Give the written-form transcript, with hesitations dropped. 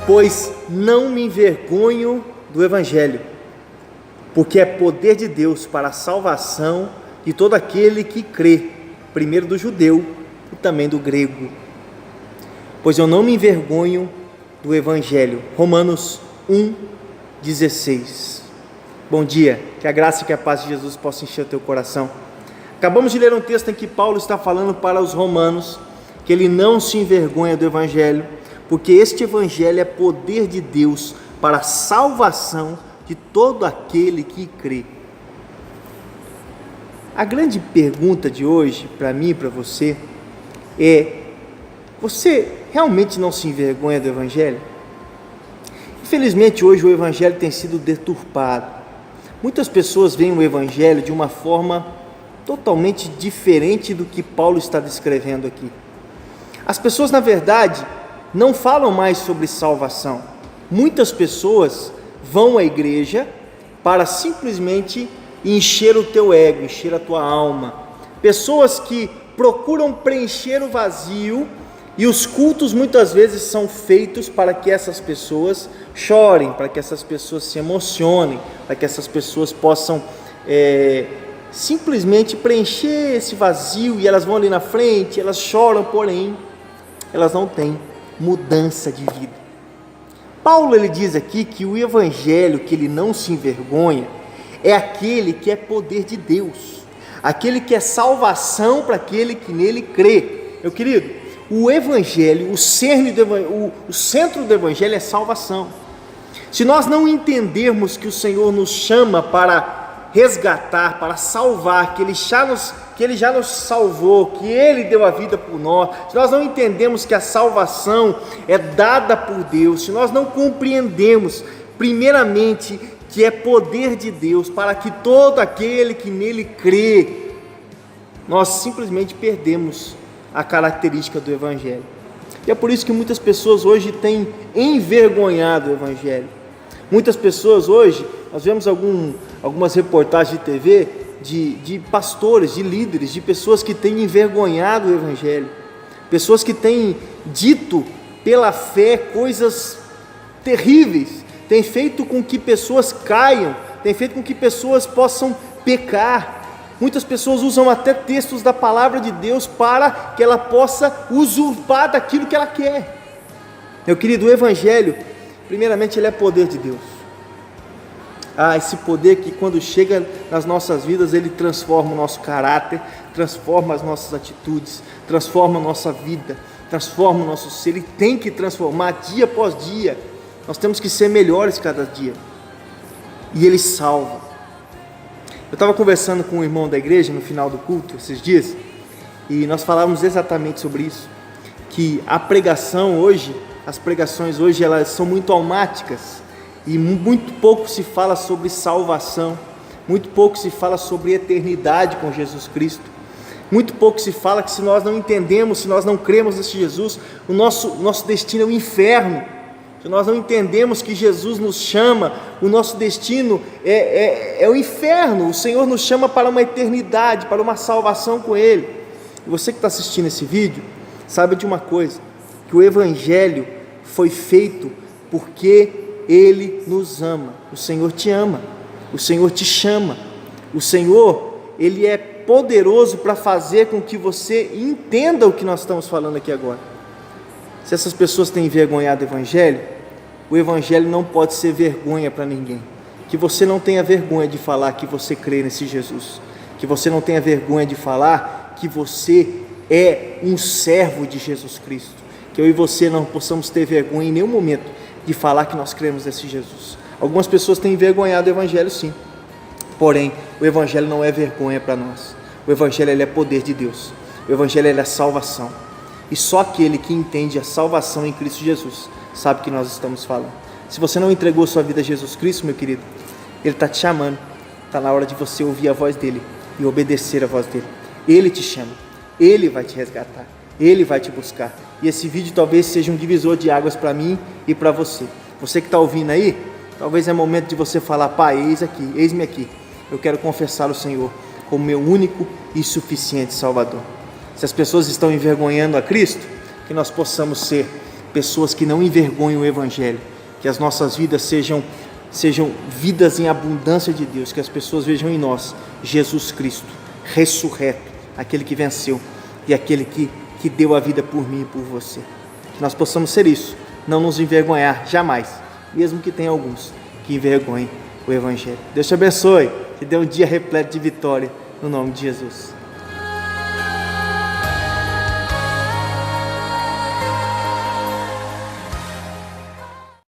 Pois não me envergonho do Evangelho, porque é poder de Deus para a salvação de todo aquele que crê, primeiro do judeu e também do grego. Pois eu não me envergonho do Evangelho. Romanos 1,16. Bom dia, que a graça e que a paz de Jesus possa encher o teu coração. Acabamos de ler um texto em que Paulo está falando para os romanos que ele não se envergonha do Evangelho, porque este Evangelho é poder de Deus para a salvação de todo aquele que crê. A grande pergunta de hoje, para mim e para você, é: você realmente não se envergonha do Evangelho? Infelizmente hoje o Evangelho tem sido deturpado. Muitas pessoas veem o Evangelho de uma forma totalmente diferente do que Paulo está descrevendo aqui. As pessoas, na verdade, não falam mais sobre salvação. Muitas pessoas vão à igreja para simplesmente encher o teu ego, encher a tua alma. Pessoas que procuram preencher o vazio, e os cultos muitas vezes são feitos para que essas pessoas chorem, para que essas pessoas se emocionem, para que essas pessoas possam simplesmente preencher esse vazio, e elas vão ali na frente, elas choram, porém elas não têm mudança de vida. Paulo ele diz aqui que o Evangelho, que ele não se envergonha, é aquele que é poder de Deus, aquele que é salvação para aquele que nele crê. Meu querido, o Evangelho, o centro do Evangelho é salvação. Se nós não entendermos que o Senhor nos chama para resgatar, para salvar, que Ele já nos salvou, que Ele deu a vida por nós, se nós não entendemos que a salvação é dada por Deus, se nós não compreendemos, primeiramente, que é poder de Deus para que todo aquele que nele crê, nós simplesmente perdemos a característica do Evangelho. E é por isso que muitas pessoas hoje têm envergonhado o Evangelho. Muitas pessoas hoje, nós vemos algumas reportagens de TV de pastores, de líderes, de pessoas que têm envergonhado o Evangelho, pessoas que têm dito pela fé coisas terríveis, têm feito com que pessoas caiam, têm feito com que pessoas possam pecar. Muitas pessoas usam até textos da palavra de Deus para que ela possa usurpar daquilo que ela quer. Meu querido, o Evangelho, primeiramente, ele é poder de Deus. Esse poder que quando chega nas nossas vidas, ele transforma o nosso caráter, transforma as nossas atitudes, transforma a nossa vida, transforma o nosso ser. Ele tem que transformar dia após dia. Nós temos que ser melhores cada dia. E ele salva. Eu estava conversando com um irmão da igreja no final do culto, esses dias, e nós falávamos exatamente sobre isso, que a pregação hoje, as pregações hoje, elas são muito almáticas, e muito pouco se fala sobre salvação, muito pouco se fala sobre eternidade com Jesus Cristo, muito pouco se fala que se nós não entendemos, se nós não cremos nesse Jesus, o nosso destino é o inferno. Se nós não entendemos que Jesus nos chama, o nosso destino é o inferno. O Senhor nos chama para uma eternidade, para uma salvação com Ele. E você que está assistindo esse vídeo, sabe de uma coisa, que o Evangelho foi feito porque Ele nos ama. O Senhor te ama, o Senhor te chama. O Senhor, Ele é poderoso para fazer com que você entenda o que nós estamos falando aqui agora. Se essas pessoas têm envergonhado o Evangelho não pode ser vergonha para ninguém. Que você não tenha vergonha de falar que você crê nesse Jesus. Que você não tenha vergonha de falar que você é um servo de Jesus Cristo. Que eu e você não possamos ter vergonha em nenhum momento de falar que nós cremos nesse Jesus. Algumas pessoas têm envergonhado o Evangelho, sim. Porém, o Evangelho não é vergonha para nós. O Evangelho ele é poder de Deus. O Evangelho ele é salvação. E só aquele que entende a salvação em Cristo Jesus sabe o que nós estamos falando. Se você não entregou sua vida a Jesus Cristo, meu querido, Ele está te chamando. Está na hora de você ouvir a voz dEle e obedecer a voz dEle. Ele te chama, Ele vai te resgatar, Ele vai te buscar. E esse vídeo talvez seja um divisor de águas para mim e para você. Você que está ouvindo aí, talvez é momento de você falar: Pai, eis-me aqui. Eu quero confessar o Senhor como meu único e suficiente Salvador. Se as pessoas estão envergonhando a Cristo, que nós possamos ser pessoas que não envergonhem o Evangelho, que as nossas vidas sejam vidas em abundância de Deus, que as pessoas vejam em nós Jesus Cristo, ressurreto, aquele que venceu e aquele que deu a vida por mim e por você. Que nós possamos ser isso, não nos envergonhar jamais, mesmo que tenha alguns que envergonhem o Evangelho. Deus te abençoe, te dê um dia repleto de vitória, no nome de Jesus.